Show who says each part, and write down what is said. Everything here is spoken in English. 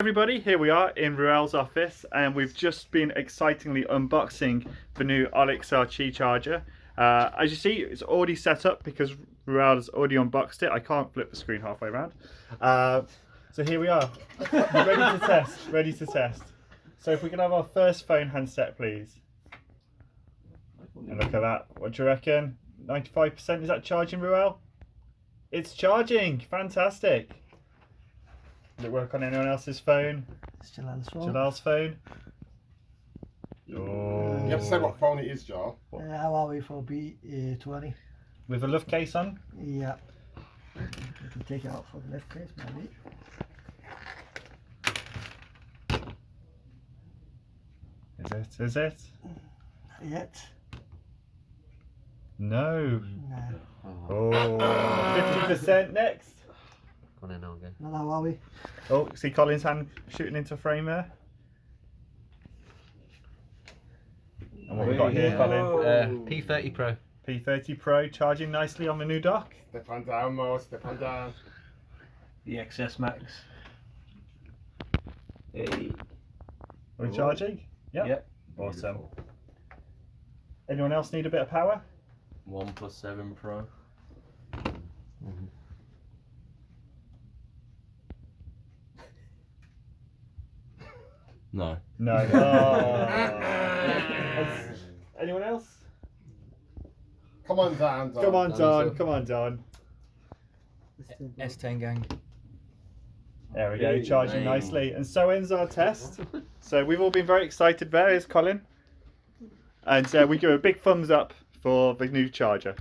Speaker 1: Everybody, here we are in Ruel's office and we've just been excitingly unboxing the new Olixar Qi charger. As you see, it's already set up because Ruel has already unboxed it. I can't flip the screen halfway around. So here we are, ready to test. So if we can have our first phone handset, please. And look at that, what do you reckon? 95%, is that charging, Ruel? It's charging, fantastic. Does it work on anyone else's phone?
Speaker 2: It's Jalal's phone.
Speaker 1: Jalal's phone. Oh.
Speaker 3: You have to say what phone it is, Jar.
Speaker 2: Huawei 4B20.
Speaker 1: With a love case on?
Speaker 2: Yeah. You can take it out for the left case, maybe.
Speaker 1: Is it?
Speaker 2: Not yet.
Speaker 1: No.
Speaker 2: No.
Speaker 1: Oh, 50% next.
Speaker 4: Go on in, I'll go.
Speaker 2: Another Huawei.
Speaker 1: Oh, see Colin's hand shooting into frame there. And what we got here, Colin?
Speaker 4: P30 Pro.
Speaker 1: P30 Pro charging nicely on the new dock.
Speaker 3: Step on down, Mo, step on down.
Speaker 5: The XS Max. Hey.
Speaker 1: Are we charging? Yep.
Speaker 5: Yep.
Speaker 1: Awesome. Anyone else need a bit of power?
Speaker 5: 1+7 Pro. No.
Speaker 1: No. Oh. Anyone else?
Speaker 3: Come on down, Don.
Speaker 1: Come on, Don. Come on, Don.
Speaker 4: S10 gang.
Speaker 1: There we go,
Speaker 5: Hey,
Speaker 1: charging
Speaker 5: hey.
Speaker 1: nicely. And so ends our test. So we've all been very excited. There is Colin. And we give a big thumbs up for the new charger.